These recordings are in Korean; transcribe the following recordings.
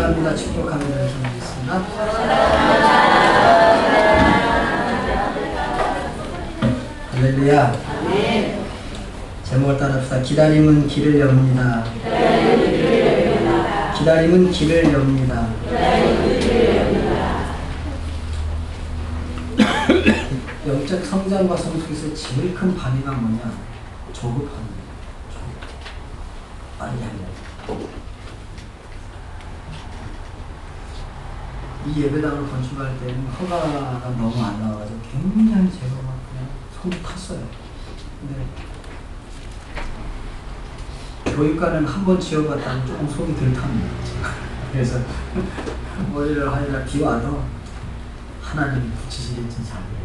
사랑합니다. 축복합니다. 기도하겠습니다. 할렐루야. 제목을 따릅시다. 기다림은 길을 엽니다. 기다림은 길을 엽니다. 영적 성장과 성숙에서 제일 큰 방해가 뭐냐? 조급함. 빨리 하려. 이 예배당을 건축할 때는 허가가 너무 안 나와가지고 굉장히 제가 막 그냥 속이 탔어요. 근데 교육과는 한 번 지어봤다면 조금 속이 덜 탑니다. 그래서 월요일 화요일 비 와도 하나님이 붙이시겠지 자리에.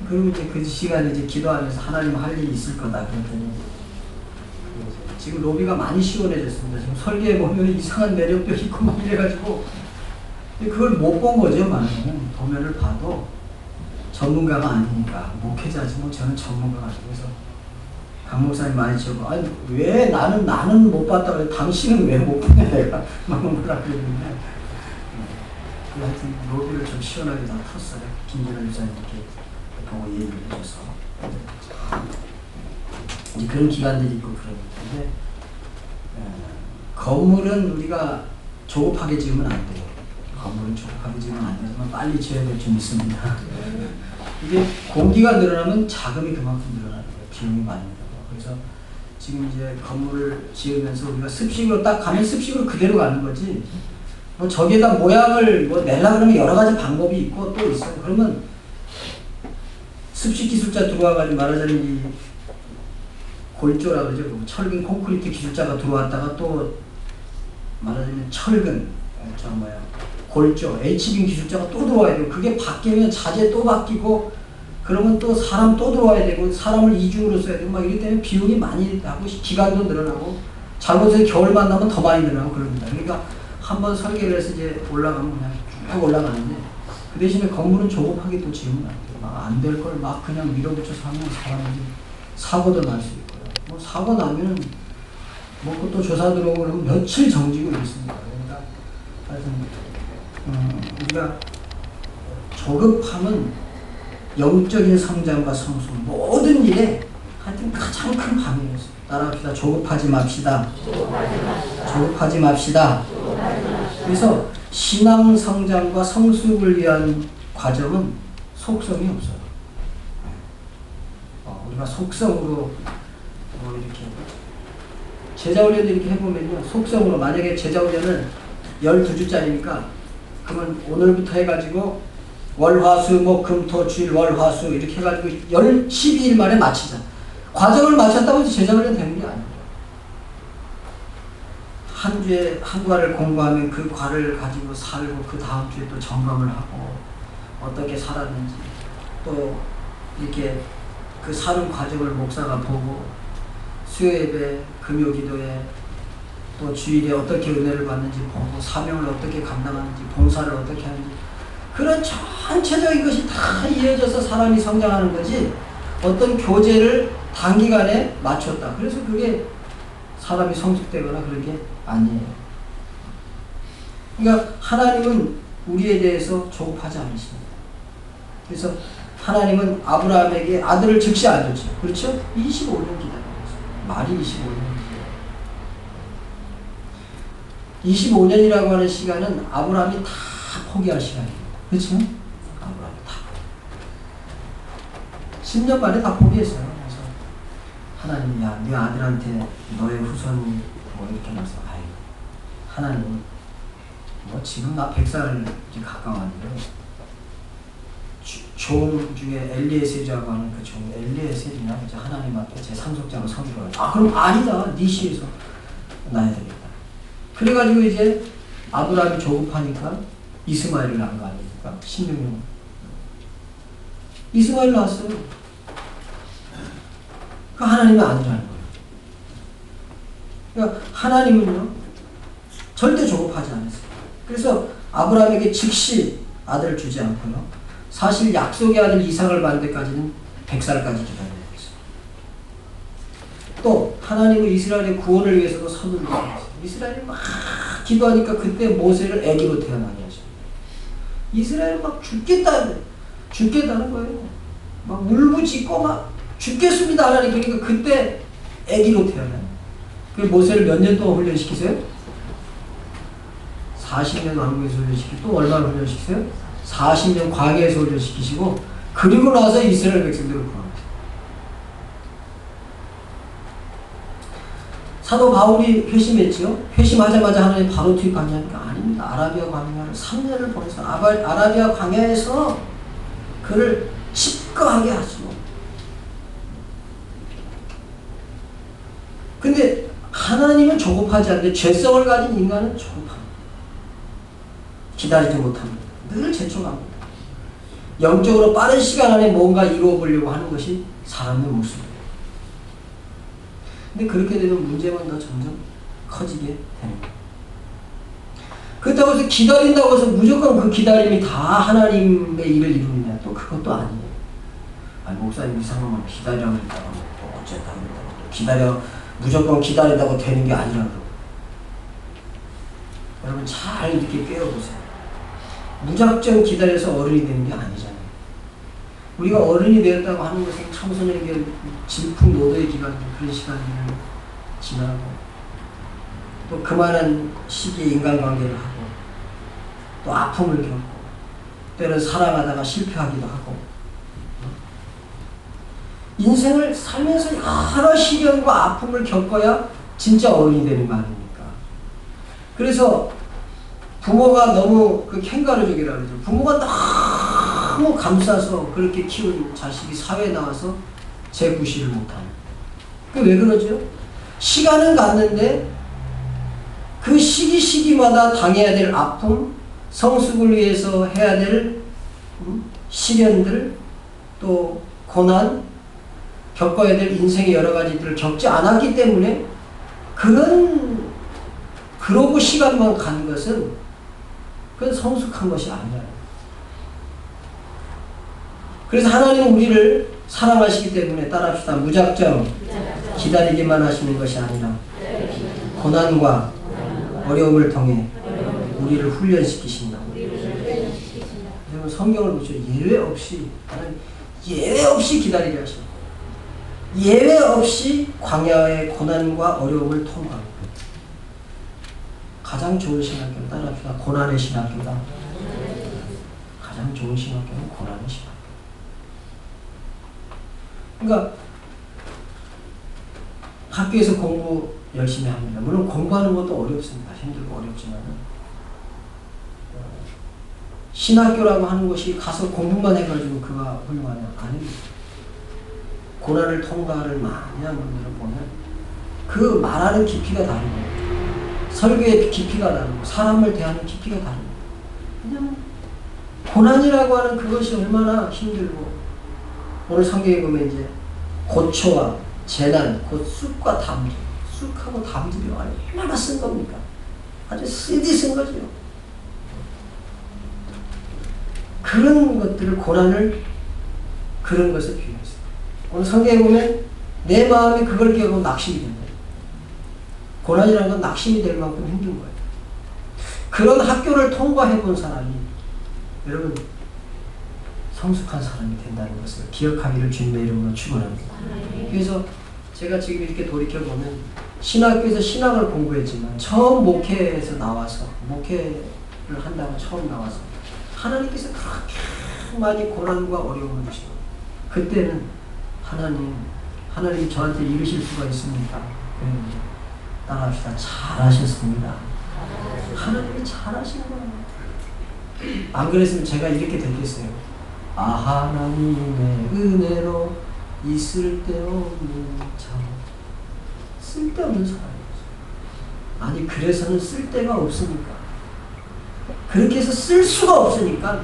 그리고 이제 그 시간에 이제 기도하면서 하나님 할 일이 있을 거다 그랬더니 지금 로비가 많이 시원해졌습니다. 지금 설계해 보면 이상한 매력도 있고 막 이래가지고 그걸 못 본 거죠. 많은 도면을 봐도 전문가가 아니니까 목회자지 뭐 저는 전문가가 아니고 그래서 강 목사님 많이 지어봐. 아니 왜 나는 못 봤다 그래. 당신은 왜 못 보냐 내가 막 뭐라 그랬는데 하여튼 로비를 좀 시원하게 다 텄어요. 김진환 유사님께 보고 얘기를 해줘서 이제 그런 기관들이 있고 그러는데 건물은 우리가 조급하게 지으면 안 돼요. 건물은 조급하게 지으면 안 되지만 빨리 지어야 될 좀 있습니다. 이게 공기가 늘어나면 자금이 그만큼 늘어나는 거예요. 비용이 많이 들어요. 그래서 지금 이제 건물을 지으면서 우리가 습식으로 딱 가면 습식으로 그대로 가는 거지. 뭐 저기에다 모양을 뭐 내려고 그러면 여러 가지 방법이 있고 또 있어요. 그러면 습식 기술자 들어와가지고 말하자면 이 골조라 그러죠. 철근 콘크리트 기술자가 들어왔다가 또 말하자면 철근 골조 H빔 기술자가 또 들어와야 되고 그게 바뀌면 자재 또 바뀌고 그러면 또 사람 또 들어와야 되고 사람을 이중으로 써야 되고 막 이렇기 때문에 비용이 많이 나고 기간도 늘어나고 잘못해서 겨울만 나면 더 많이 늘어나고 그럽니다. 그러니까 한번 설계를 해서 이제 올라가면 그냥 쭉 올라가는데 그 대신에 건물은 조급하게 또 지으면 안 돼요. 막 안 될 걸 막 그냥 밀어붙여서 하면 사람이 사고도 날 수 있고요. 뭐 사고 나면은 뭐 그것도 조사 들어오고 그러면 며칠 정지고 있습니다. 그러니까 하여튼 우리가 조급함은 영적인 성장과 성숙 모든 일에 하여튼 가장 큰 방해였어요. 따라합시다. 조급하지 맙시다. 조급하지 맙시다. 그래서 신앙 성장과 성숙을 위한 과정은 속성이 없어요. 우리가 속성으로 뭐 이렇게 제자훈련도 이렇게 해보면요. 속성으로 만약에 제자훈련은 12주짜리니까 그러면 오늘부터 해가지고 월화수목금토 주일 월화수 이렇게 해가지고 12일 만에 마치자. 과정을 마쳤다고 해서 제자훈련 되는 게 아니에요. 한 주에 한 과를 공부하면 그 과를 가지고 살고 그 다음 주에 또 점검을 하고 어떻게 살았는지 또 이렇게 그 사는 과정을 목사가 보고 수요예배, 금요기도에 또 주일에 어떻게 은혜를 받는지 보고 사명을 어떻게 감당하는지 봉사를 어떻게 하는지 그런 전체적인 것이 다 이어져서 사람이 성장하는 거지 어떤 교재를 단기간에 맞췄다. 그래서 그게 사람이 성숙되거나 그런 게 아니에요. 그러니까 하나님은 우리에 대해서 조급하지 않으십니다. 그래서 하나님은 아브라함에게 아들을 즉시 안 줬죠. 그렇죠? 25년 기다렸어요. 말이 25년이에요. 25년이라고 하는 시간은 아브라함이 다 포기할 시간이에요. 그렇죠? 아브라함이 다 10년 만에 다 포기했어요. 그래서 하나님이 야, 네 아들한테 너의 후손이 뭐 이렇게 나서 아이 하나님 뭐 지금 나 100살 가까웠는데 종 중에 엘리에셀이라고 하는 그 종 엘리에셀이나 이제 하나님 앞에 제 상속자로 서기로 하죠. 그럼 아니다. 네 시에서 나야 되겠다. 그래가지고 이제 아브라함이 조급하니까 이스마엘을 낳은 거 아닙니까? 16년 이스마엘 낳았어요. 그 하나님의 아들이라는 거예요. 그러니까 하나님은요 절대 조급하지 않았어요. 그래서 아브라함에게 즉시 아들을 주지 않고요. 사실 약속의 아들 이삭을 받을 때까지는 100살까지 기다려야 됐어요. 또 하나님은 이스라엘의 구원을 위해서도 선을 주셨어요. 이스라엘이 막 기도하니까 그때 모세를 아기로 태어나게 하십니다. 이스라엘 막 죽겠다는 거예요. 막 울부짖고 막 죽겠습니다 하나님. 그러니까 그때 아기로 태어나요. 그 모세를 몇 년 동안 훈련시키세요? 40년 왕국에서 훈련시키고 또 얼마나 훈련시키세요? 40년 광야에서 훈련시키시고 그리고 나서 이스라엘 백성들을 구합니다. 사도 바울이 회심했죠. 회심하자마자 하나님 바로 투입하냐니까 아닙니다. 아라비아 광야를 3년을 보내서 아라비아 광야에서 그를 집거하게 하시고. 근데 하나님은 조급하지 않는데 죄성을 가진 인간은 조급합니다. 기다리지 못합니다. 늘 재촉합니다. 영적으로 빠른 시간 안에 뭔가 이루어 보려고 하는 것이 사람의 모습이에요. 근데 그렇게 되면 문제만 더 점점 커지게 되는 거예요. 그렇다고 해서 기다린다고 해서 무조건 그 기다림이 다 하나님의 일을 이루느냐? 또 그것도 아니에요. 아니, 목사님 이상하면 기다리라고 했다가 또 어쨌다고 했다가 무조건 기다린다고 되는 게 아니라고. 여러분 잘 이렇게 깨워보세요. 무작정 기다려서 어른이 되는 게 아니잖아요. 우리가 어른이 되었다고 하는 것은 청소년기 질풍노도의 기간, 그런 시간을 지나고 또 그만한 시기에 인간관계를 하고 또 아픔을 겪고 때로는 사랑하다가 실패하기도 하고 인생을 살면서 여러 시련과 아픔을 겪어야 진짜 어른이 되는 거 아닙니까? 그래서 부모가 너무 그 캥가루족이라고 그러죠. 부모가 너무 감싸서 그렇게 키운 자식이 사회에 나와서 재구실을 못하는. 그게 왜 그러죠? 시간은 갔는데 그 시기마다 당해야 될 아픔, 성숙을 위해서 해야 될 시련들, 또 고난, 겪어야 될 인생의 여러 가지들을 겪지 않았기 때문에 그러고 시간만 간 것은 그건 성숙한 것이 아니야. 그래서 하나님은 우리를 사랑하시기 때문에 따라합시다. 무작정 기다리기만 하시는 것이 아니라 고난과 어려움을 통해 우리를 훈련시키신다. 여러분 성경을 보죠. 예외 없이 기다리게 하셔. 예외 없이 광야의 고난과 어려움을 통과합니다. 가장 좋은 신학교는 따라합시다. 고난의 신학교다. 가장 좋은 신학교는 고난의 신학교. 그러니까 학교에서 공부 열심히 합니다. 물론 공부하는 것도 어렵습니다. 힘들고 어렵지만 신학교라고 하는 것이 가서 공부만 해가지고 그가 훌륭하냐? 아닙니다. 고난을 통과를 많이 한 분들을 보면 그 말하는 깊이가 다른 거예요. 설교의 깊이가 다르고 사람을 대하는 깊이가 다른 거예요. 왜냐하면 고난이라고 하는 그것이 얼마나 힘들고 오늘 성경에 보면 이제 고초와 재난, 곧 쑥과 담들, 쑥하고 담들이 얼마나 쓴 겁니까? 아주 쓰디 쓴 거죠. 그런 것들을 고난을 그런 것에 비유했어요. 오늘 성경에 보면 내 마음이 그걸 기억하고 낙심이 된다. 고난이라는 건 낙심이 될 만큼 힘든 거예요. 그런 학교를 통과해 본 사람이 여러분 성숙한 사람이 된다는 것을 기억하기를 주님의 이름으로 축원합니다. 그래서 제가 지금 이렇게 돌이켜보면 신학교에서 신학을 공부했지만 처음 목회에서 나와서 목회를 한다고 처음 나와서 하나님께서 그렇게 많이 고난과 어려움을 주시고 그때는 하나님 저한테 이르실 수가 있습니까? 따라합시다. 잘하셨습니다. 하나님이 잘하신 거예요. 안 그랬으면 제가 이렇게 됐겠어요. 하나님의 은혜로 이 쓸데없는 참 쓸데없는 사람이었어요. 아니 그래서는 쓸데가 없으니까 그렇게 해서 쓸 수가 없으니까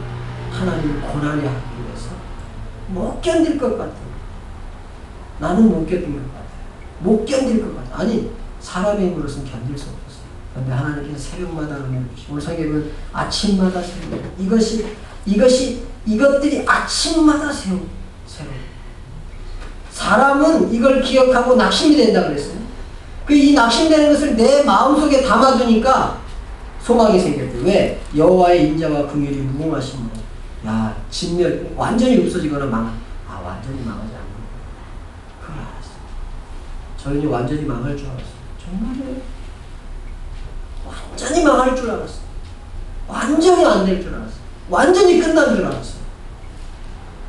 하나님을 고난에 하기 위해서 못 견딜 것 같아요. 나는 못 견딜 것 같아요. 못 견딜 것 같아요. 아니 사람의 힘으로서는 견딜 수 없었어요. 그런데 하나님께서 새벽마다 은혜를 주시고 오늘 성경은 아침마다 새로 이것들이 아침마다 새로 사람은 이걸 기억하고 낙심이 된다 그랬어요. 이 낙심되는 것을 내 마음속에 담아두니까 소망이 생겼대. 왜? 여호와의 인자와 긍휼이 무궁하심으로. 야, 진멸 완전히 없어지거나 완전히 망하지 않는 거. 그걸 알았어. 저는 완전히 망할 줄 알았어. 정말이에요. 완전히 망할 줄 알았어. 완전히 안 될 줄 알았어. 완전히 끝난 줄 알았어.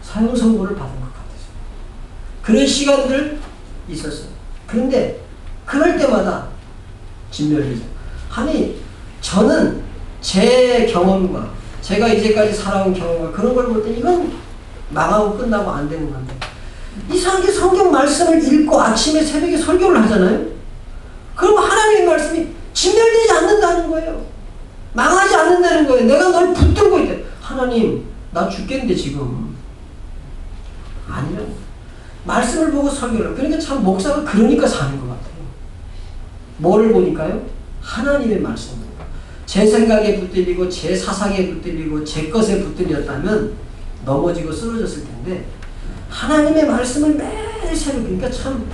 사형 선고를 받은 것 같았어. 그런 시간들 있었어요. 그런데 그럴 때마다 진멸이죠. 아니 저는 제 경험과 제가 이제까지 살아온 경험과 그런 걸 볼 때 이건 망하고 끝나고 안 되는 건데 이상하게 성경 말씀을 읽고 아침에 새벽에 설교를 하잖아요. 그럼 하나님의 말씀이 진멸되지 않는다는 거예요. 망하지 않는다는 거예요. 내가 널 붙들고 있대. 하나님 나 죽겠는데 지금. 아니요. 말씀을 보고 설교를. 그러니까 참 목사가 그러니까 사는 것 같아요. 뭐를 보니까요? 하나님의 말씀을. 제 생각에 붙들리고 제 사상에 붙들리고 제 것에 붙들렸다면 넘어지고 쓰러졌을 텐데 하나님의 말씀을 매일 새벽. 그러니까 참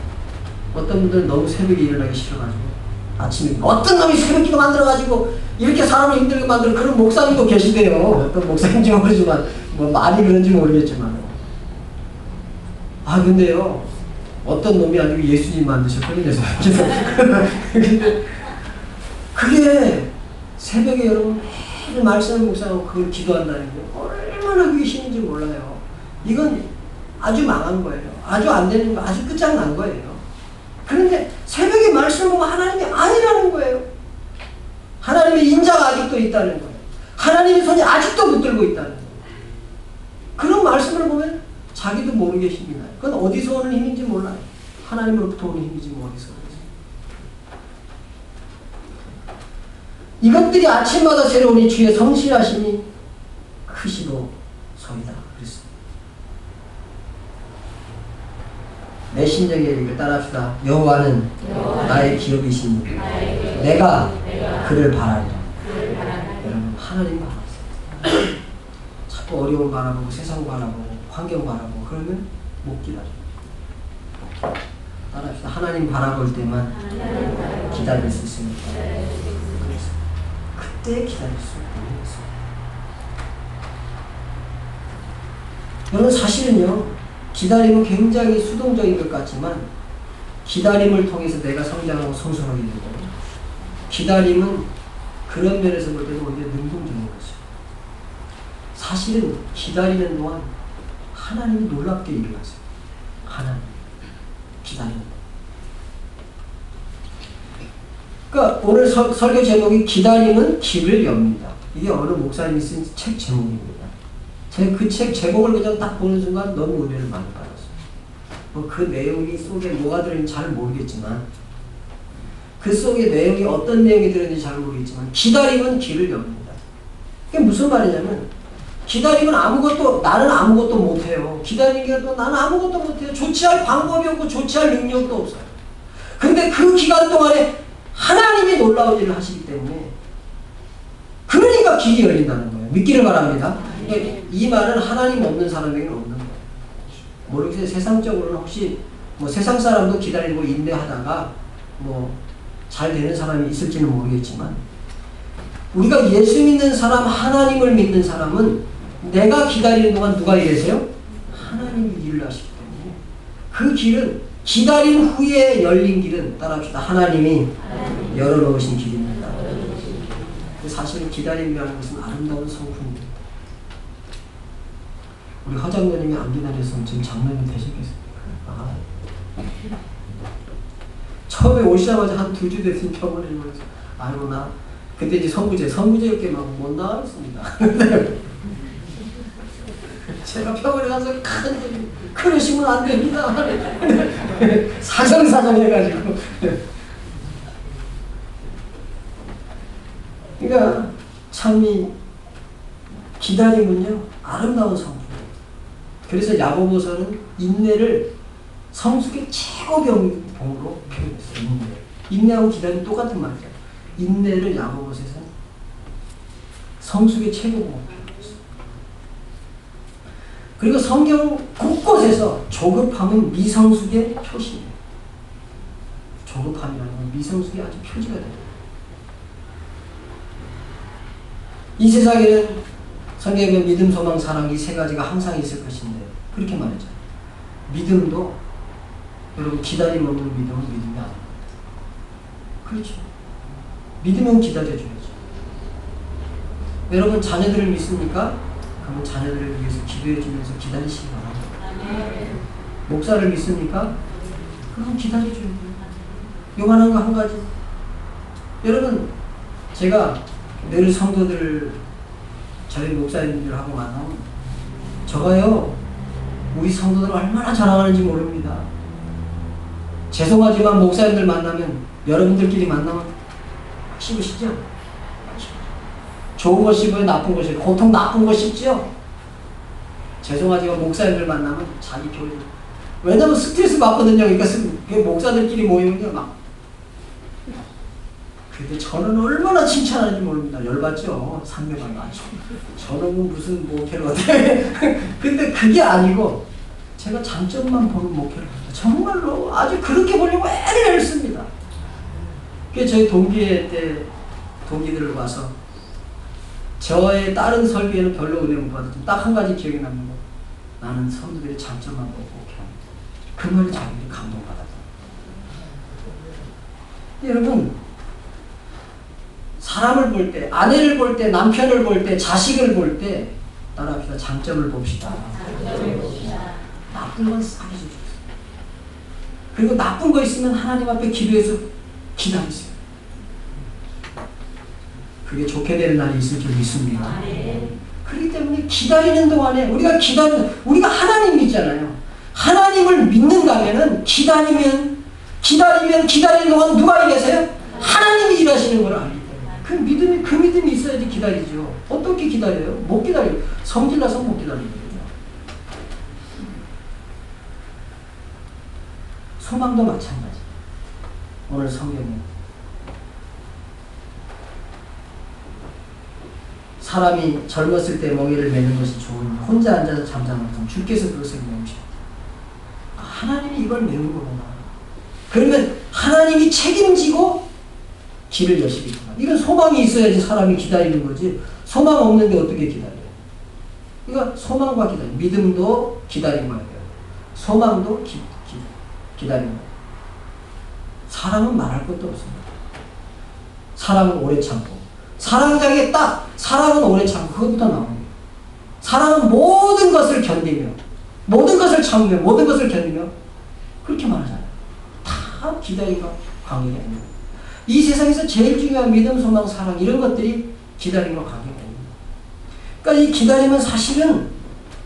어떤 분들은 너무 새벽에 일어나기 싫어가지고 아침에 어떤 놈이 새벽기도 만들어가지고 이렇게 사람을 힘들게 만드는 그런 목사님도 계시대요. 어떤 목사인지 모르지만 뭐 말이 그런지 모르겠지만 근데요 어떤 놈이 아니고 예수님 만드셨거든요. 근데 그게 새벽에 여러분 매일 말씀을 묵상하고 그걸 기도한다는 게 얼마나 그게 힘인지 몰라요. 이건 아주 망한 거예요. 아주 안 되는 거, 아주 끝장난 거예요. 그런데 새벽에 말씀을 보고 하나님이 아니라는 거예요. 하나님의 인자가 아직도 있다는 거예요. 하나님의 손이 아직도 붙들고 있다는 거예요. 그런 말씀을 보면 자기도 모르게 힘이 나요. 그건 어디서 오는 힘인지 몰라요. 하나님으로부터 오는 힘이지 뭐 어디서 오는. 이것들이 아침마다 새로우니 주의 성실하심이 크시도소이다. 그랬어요. 내 신정의 얘기를 따라합시다. 여호와는 나의 기업이시니 내가 그를 바라리라. 여러분 하나님 바라보세요. 자꾸 어려움 바라보고 세상 바라보고 환경 바라보고 그러면 못 기다려요. 따라합시다. 하나님 바라볼 때만 기다릴 수 있습니다. 그때 기다릴 수 있는 것입니다. 여러분 사실은요. 기다림은 굉장히 수동적인 것 같지만 기다림을 통해서 내가 성장하고 성숙하게 되고 기다림은 그런 면에서 볼 때는 오히려 능동적인 것이죠. 사실은 기다리는 동안 하나님이 놀랍게 일어나세요. 하나님 기다리는 거. 그러니까 오늘 설교 제목이 기다림은 길을 엽니다. 이게 어느 목사님이 쓴 책 제목입니다. 제가 그 책 제목을 그냥 딱 보는 순간 너무 은혜를 많이 받았어요. 그 내용이 속에 뭐가 들어있는지 잘 모르겠지만 그 속에 내용이 어떤 내용이 들어있는지 잘 모르겠지만 기다림은 길을 엽니다. 그게 무슨 말이냐면 기다림은 나는 아무것도 못해요. 기다리는 게 나는 아무것도 못해요. 조치할 방법이 없고 조치할 능력도 없어요. 근데 그 기간 동안에 하나님이 놀라운 일을 하시기 때문에 그러니까 길이 열린다는 거예요. 믿기를 바랍니다. 이 말은 하나님 없는 사람에게는 없는 거예요. 모르겠어요. 세상적으로는 혹시 뭐 세상 사람도 기다리고 인내하다가 뭐 잘 되는 사람이 있을지는 모르겠지만 우리가 예수 믿는 사람, 하나님을 믿는 사람은 내가 기다리는 동안 누가 일하세요? 하나님이 일을 하시기 때문에 그 길은 기다림 후에 열린 길은 따라합시다. 하나님이 열어놓으신 길입니다. 사실은 기다림이라는 것은 아름다운 성품입니다. 우리 허장로님이 안 기다렸으면 지금 장로님이 되셨겠습니까? 처음에 오시자마자 한 2주 됐으니 병원에 오면서 아이고 나 그때 이제 선구제였게 막 못 나가겠습니다. 제가 병원에 가서 그러시면 안 됩니다. 사정사정 해가지고. 그러니까 참 기다림은요 아름다운 성품. 그래서 야고보서는 인내를 성숙의 최고 병으로 표현했어요. 인내하고 기다림 똑같은 말이죠. 인내를 야고보서에서는 성숙의 최고 병으로 표현했어요. 그리고 성경 곳곳에서 조급함은 미성숙의 표시예요. 조급함이라는 건 미성숙의 아주 표지가 됩니다. 이 세상에는 성경에 보면 믿음, 소망, 사랑 이 세 가지가 항상 있을 것인데 그렇게 말했잖아요. 믿음도 여러분 기다림 없는 믿음은 믿음이 아닙니다. 그렇죠. 믿으면 기다려줘야죠. 여러분 자녀들을 믿습니까? 그러면 자녀들을 위해서 기도해주면서 기다리시기 바랍니다. 목사를 믿습니까? 그럼 기다려줘야 돼요. 요만한 거 한 가지. 여러분 제가 늘 성도들 저희 목사님들하고 만나면 저가요 우리 성도들 얼마나 자랑하는지 모릅니다. 죄송하지만 목사님들 만나면 여러분들끼리 만나면 씹으시죠? 좋은 거 씹어요? 나쁜 거 씹어요? 보통 나쁜 거 씹죠? 죄송하지만 목사님들 만나면 자기 교회 왜냐면 스트레스 받거든요. 그러니까 목사들끼리 모이면요 막 근데 저는 얼마나 칭찬하는지 모릅니다. 열받죠? 상대방이 아주 저는 무슨 목회를 어떻게 근데 그게 아니고 제가 장점만 보는 목회를 합니다. 정말로 아주 그렇게 보려고 애를 씁니다. 그게 저희 동기회 때 동기들을 와서 저의 다른 설교에는 별로 은혜 못 받았지만 딱 한 가지 기억이 남는 거 나는 성도들의 장점만 보고 목회합니다. 그 말이 자기들이 감동받았다. 여러분 사람을 볼 때, 아내를 볼 때, 남편을 볼 때, 자식을 볼 때 따라합시다. 장점을 봅시다. 나쁜 건 싸게 주세요. 그리고 나쁜 거 있으면 하나님 앞에 기도해서 기다리세요. 그게 좋게 되는 날이 있을 줄 믿습니다. 그렇기 때문에 기다리는 동안에 우리가 하나님 믿잖아요. 하나님을 믿는다면은 기다리는 동안 누가 일하세요? 하나님이 일하시는 걸 알기 때문에 그 믿음이 있어야지 기다리죠. 어떻게 기다려요? 못 기다려요. 성질나서 못 기다리거든요. 소망도 마찬가지. 오늘 성경에 사람이 젊었을 때 멍에를 매는 것이 좋으니 혼자 앉아서 잠자는 것 주께서 그것을 메우시오. 하나님이 이걸 메운 거구나. 그러면 하나님이 책임지고 길을 여시겠구나. 이건 소망이 있어야지 사람이 기다리는 거지. 소망 없는데 어떻게 기다려요? 그러니까 소망과 기다림, 믿음도 기다리고 해야 돼요. 소망도 기다리고. 사랑은 말할 것도 없습니다. 사랑은 오래 참고. 사랑장에 딱 사랑은 오래 참고 그것부터 나옵니다. 사랑은 모든 것을 견디며 모든 것을 참으며 모든 것을 견디며 그렇게 말하잖아요. 다 기다림과 관계가 있는 거예요. 이 세상에서 제일 중요한 믿음, 소망, 사랑 이런 것들이 기다림과 관계가 있는 거예요. 그러니까 이 기다림은 사실은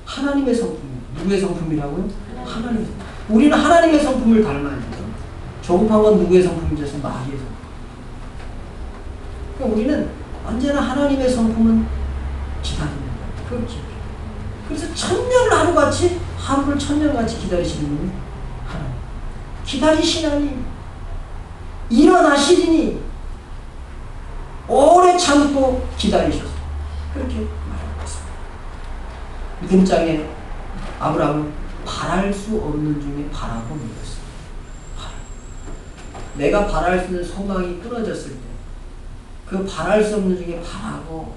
하나님의 성품이에요. 누구의 성품이라고요? 하나님의 성품. 우리는 하나님의 성품을 닮아야 돼요. 조급한 건 누구의 성품이죠? 마귀의 성품. 그러니까 우리는 언제나 하나님의 성품은 기다립니다. 그걸 기억해요. 그래서 천년을 하루를 천년같이 기다리시는 분이 하나님. 기다리시나니 일어나시리니 오래 참고 기다리셨어요. 그렇게 말하고 있습니다. 믿음장에 아브라함은 바랄 수 없는 중에 바라고 믿었어요. 내가 바랄 수 있는 소망이 끊어졌을 때 그 바랄 수 없는 중에 바라고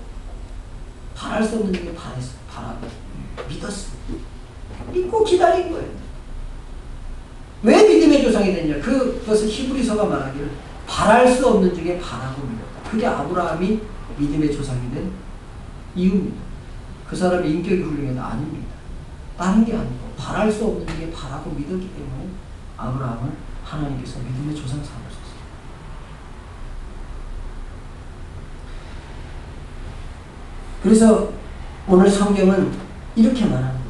믿었어요. 믿고 기다린 거예요. 왜 믿음의 조상이 됐냐? 그것을 히브리서가 말하기를 바랄 수 없는 중에 바라고 믿었다. 그게 아브라함이 믿음의 조상이 된 이유입니다. 그 사람의 인격이 훌륭해도 아닙니다. 다른 게 아니고 바랄 수 없는 중에 바라고 믿었기 때문에 아브라함을 하나님께서 믿음의 조상 삼으셨어요. 그래서 오늘 성경은 이렇게 말합니다.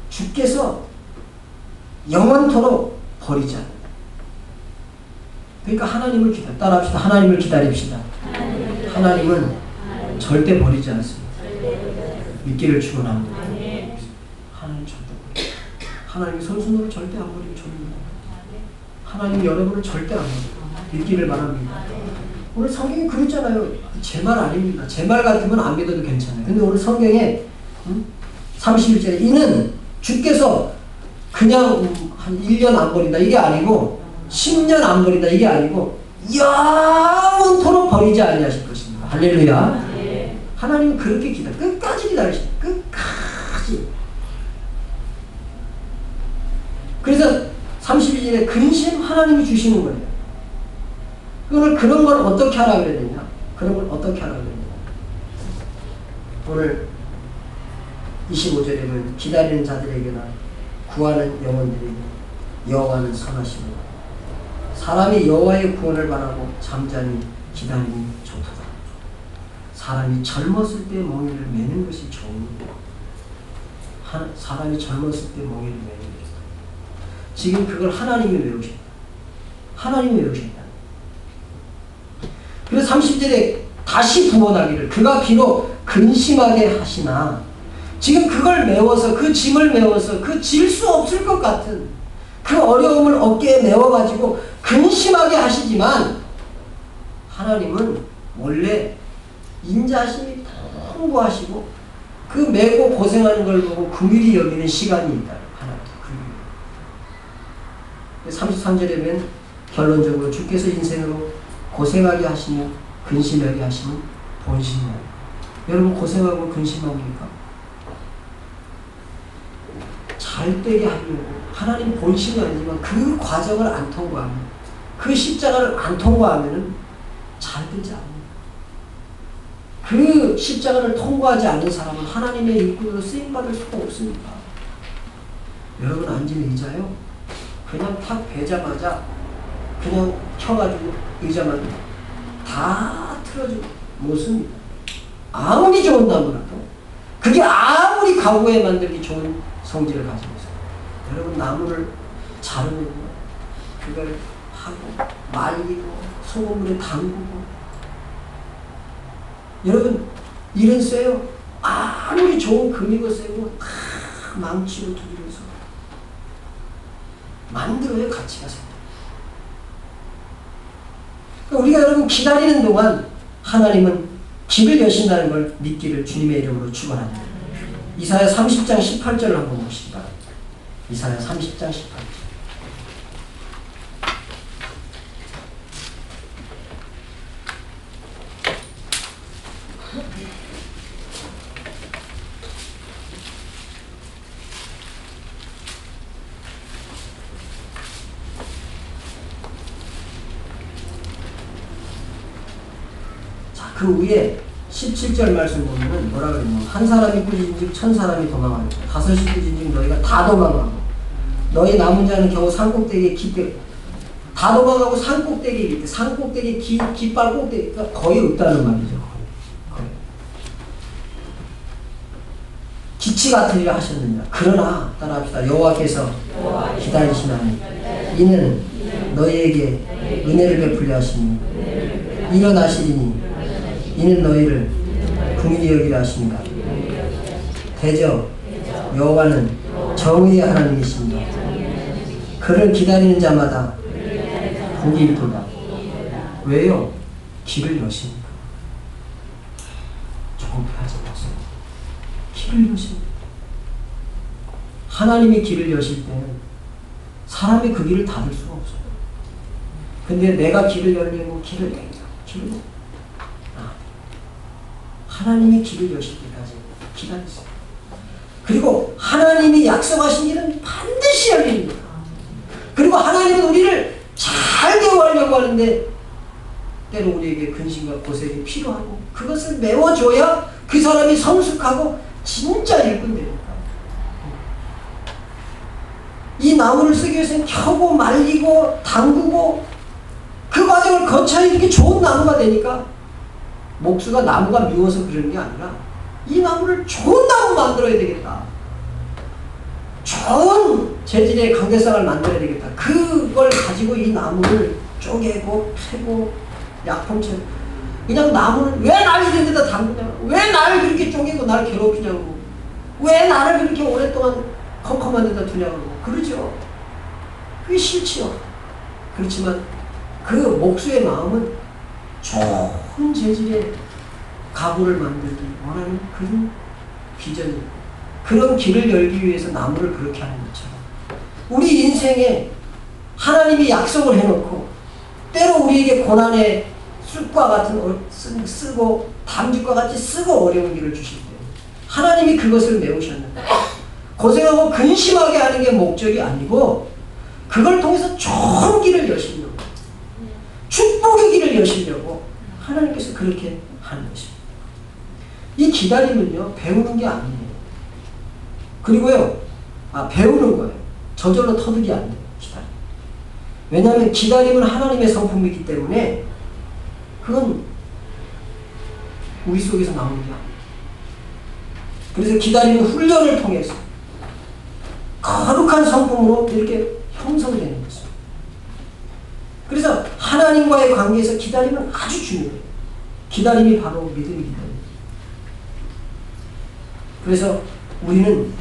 주께서 영원토록 버리지 않는다. 그러니까 하나님을 따라합시다. 하나님을 기다립시다. 하나님은 절대 버리지 않습니다. 믿기를 축원합니다. 하나님 절대 버리지 않습니다. 하나님이 손수노를 절대 안 버리고 접니다. 하나님 여러분을 절대 안 버리고 믿기를 바랍니다. 오늘 성경이 그랬잖아요. 제 말 아닙니다. 제 말 같으면 안 믿어도 괜찮아요. 근데 오늘 성경에 31절에 이는 주께서 그냥 한 1년 안 버린다 이게 아니고 10년 안 버린다 이게 아니고 영원토록 버리지 아니하실 것입니다. 할렐루야. 하나님은 그렇게 끝까지 기다리십니다. 끝까지. 그래서 32절에 근심 하나님이 주시는 거예요. 오늘 그런 걸 어떻게 하라 그래야 되냐? 그런 걸 어떻게 하라 그래야 되냐? 오늘 25절에 보면 기다리는 자들에게나 구하는 영혼들에게 여호와는 선하시고 사람이 여호와의 구원을 바라고 잠잠히 기다림이 좋도다. 사람이 젊었을 때 멍에를 매는 것이 좋은데 사람이 젊었을 때 멍에를 매는 것이다. 지금 그걸 하나님이 외우신다. 하나님이 외우신다. 그래서 30절에 다시 구원하기를 그가 비록 근심하게 하시나 지금 그걸 메워서 그 짐을 메워서 그 질 수 없을 것 같은 그 어려움을 어깨에 메워가지고 근심하게 하시지만 하나님은 원래 인자심이 풍부하시고 그 메고 고생하는 걸 보고 긍휼히 여기는 시간이 있다. 하나님도 33절에 보면 결론적으로 주께서 인생으로 고생하게 하시며 근심하게 하시면 본심이야. 여러분 고생하고 근심합니까? 잘 되게 하려고 하나님 본심이 아니지만 그 과정을 안 통과하면 그 십자가를 안 통과하면 잘 되지 않아요. 그 십자가를 통과하지 않는 사람은 하나님의 일꾼으로 쓰임받을 수가 없습니다. 여러분 앉은 의자요 그냥 탁 베자마자 그냥 켜가지고 의자만 다 틀어주고 못 씁니다. 아무리 좋은 나무라도 그게 아무리 가구에 만들기 좋은 성질을 가지고 있어요. 여러분 나무를 자르면 그걸 하고 말리고 소금물에 담그고 여러분 일은 세요. 아무리 좋은 금이고 세고 다 망치로 두드려서 만들어야 가치가 생겨요. 그러니까 우리가 여러분 기다리는 동안 하나님은 길을 여신다는 걸 믿기를 주님의 이름으로 축원합니다. 이사야 30장 18절을 한번 보시기 바랍니다. 이사야 30장 18절. 그 위에 17절 말씀 보면은 뭐라 그러냐면 한 사람이 꾸짖은즉 천 사람이 도망하고 다섯이 꾸짖은즉 너희가 다 도망하고 너희 남은 자는 겨우 산꼭대기에 깃대 다 도망가고 산꼭대기에 깃대 산꼭대기 깃발 꼭대기가 거의 없다는 말이죠. 거의. 기치 같으리라 하셨느냐 그러나 따라합시다. 여호와께서 기다리시나니 이는 너희에게 은혜를 베풀려 하시니 일어나시리니 이는 너희를 긍휼히 여기라 하십니다. 대저 여호와는 정의의 하나님이십니다. 그를 기다리는 자마다 복이 있도다. 왜요? 길을 여십니까? 조급해하지 마세요. 길을 여십니다. 하나님이 길을 여실 때는 사람이 그 길을 닫을 수가 없어요. 근데 내가 길을 열려고 길을 열려. 하나님이 길을 여실 때까지 기다리세요. 그리고 하나님이 약속하신 일은 반드시 열립니다. 그리고 하나님은 우리를 잘 대우하려고 하는데 때로 우리에게 근심과 고생이 필요하고 그것을 메워줘야 그 사람이 성숙하고 진짜 일꾼 됩니다. 이 나무를 쓰기 위해서는 켜고 말리고 담그고 그 과정을 거쳐야 이렇게 좋은 나무가 되니까 목수가 나무가 미워서 그러는 게 아니라 이 나무를 좋은 나무 만들어야 되겠다. 좋은 재질의 강대상을 만들어야 되겠다. 그걸 가지고 이 나무를 쪼개고 패고 약품채 그냥 나무는 왜 나를 이런 데다 담그냐고 왜 나를 그렇게 쪼개고 나를 괴롭히냐고 왜 나를 그렇게 오랫동안 컴컴한 데다 두냐고 그러죠. 그게 싫지요. 그렇지만 그 목수의 마음은 좋은 재질의 가구를 만들기 원하는 그런 비전이 있고 그런 길을 열기 위해서 나무를 그렇게 하는 것처럼 우리 인생에 하나님이 약속을 해놓고 때로 우리에게 고난의 쑥과 같은 쓰고 담즙과 같이 쓰고 어려운 길을 주실 때 하나님이 그것을 메우셨는데 고생하고 근심하게 하는 게 목적이 아니고 그걸 통해서 좋은 길을 여시려고 축복의 길을 여시려고 하나님께서 그렇게 하는 것입니다. 이 기다림은요 배우는 게 아니에요. 그리고요 배우는 거예요. 저절로 터득이 안 돼요. 기다림. 왜냐하면 기다림은 하나님의 성품이기 때문에 그건 우리 속에서 나오는 게 아니에요. 그래서 기다림은 훈련을 통해서 거룩한 성품으로 이렇게 형성되는 것입니다. 그래서 하나님과의 관계에서 기다림은 아주 중요해요. 기다림이 바로 믿음이기 때문에. 그래서 우리는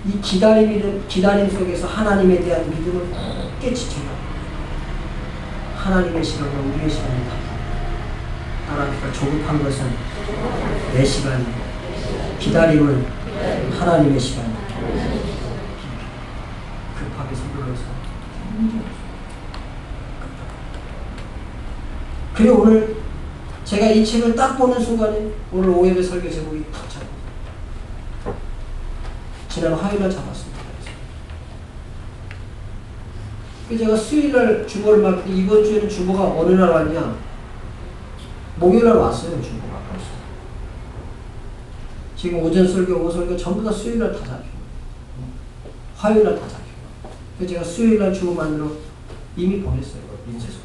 이 기다림 속에서 하나님에 대한 믿음을 굳게 지켜야 합니다. 하나님의 시간과 우리의 시간이 다르다. 따라합시다. 조급한 것은 내 시간이고 기다림은 하나님의 시간이고 급하게 서둘러서 그리고 오늘 제가 이 책을 딱 보는 순간에 오늘 오예배 설교 제목이 탁 잡았어요. 지난 화요일날 잡았습니다. 그래서 제가 수요일날 주보를 막 이번 주에는 주보가 어느 날 왔냐? 목요일날 왔어요. 주보가 벌써. 지금 오전 설교, 오후 설교 전부 다 수요일날 다 잡히고 화요일날 다 잡히고 그래서 제가 수요일날 주보 만들어 이미 보냈어요. 인쇄소.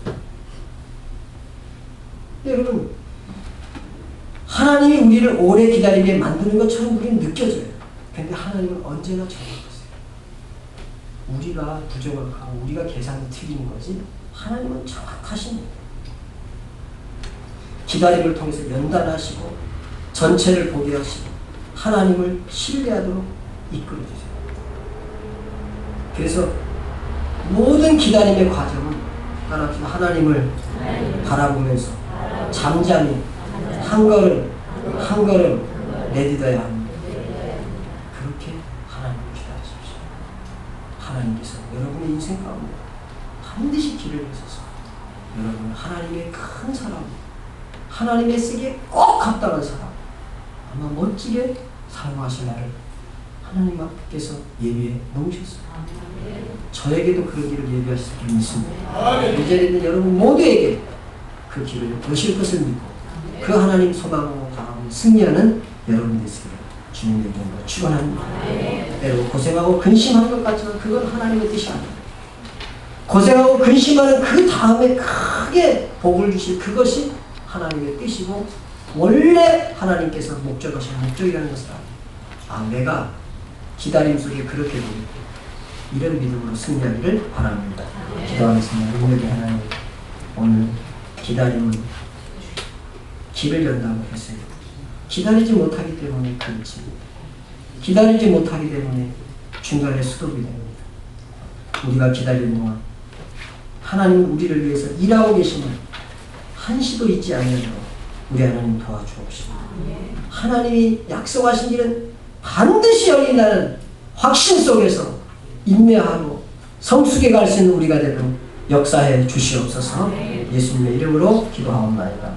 여러분 하나님이 우리를 오래 기다리게 만드는 것처럼 우리는 느껴져요. 근데 하나님은 언제나 정확하세요. 우리가 부정확하고 우리가 계산이 틀린 거지 하나님은 정확하십니다. 기다림을 통해서 연단하시고 전체를 보게 하시고 하나님을 신뢰하도록 이끌어주세요. 그래서 모든 기다림의 과정은 하나님을 바라보면서 잠잠히 한 걸음 한 걸음 내딛어야 합니다. 그렇게 하나님을 기다리십시오. 하나님께서 여러분의 인생 가운데 반드시 길을 내셔서 여러분 하나님의 큰 사람, 하나님의 쓰기에 꼭 합당한 사람, 아마 멋지게 사용하실 날을 하나님 앞께서 예비해 놓으셨어요. 저에게도 그런 길을 예비하실 줄 믿습니다. 이 자리에 있는 여러분 모두에게 그 길을 여실 것을 믿고 그 하나님 소망으로 다가오는 승리하는 여러분이 되시기를 주님의 이름으로 축원합니다. 때로 고생하고 근심하는 것 같지만 그건 하나님의 뜻이 아닙니다. 고생하고 근심하는 그 다음에 크게 복을 주실 그것이 하나님의 뜻이고 원래 하나님께서 목적하신 목적이라는 것을 압니다. 내가 기다림 속에 그렇게 보겠고 이런 믿음으로 승리하기를 바랍니다. 기도하겠습니다. 은혜의 하나님, 오늘 기다림은 길을 연다고 했어요. 기다리지 못하기 때문에 그렇지. 기다리지 못하기 때문에 중간에 스톱이 됩니다. 우리가 기다리는 동안 하나님은 우리를 위해서 일하고 계심을 한시도 잊지 않으도록 우리 하나님 도와주옵시고 하나님이 약속하신 길은 반드시 열린다는 확신 속에서 인내하고 성숙해 갈 수 있는 우리가 되도록 역사해 주시옵소서. 예수님의 이름으로 기도하옵나이다.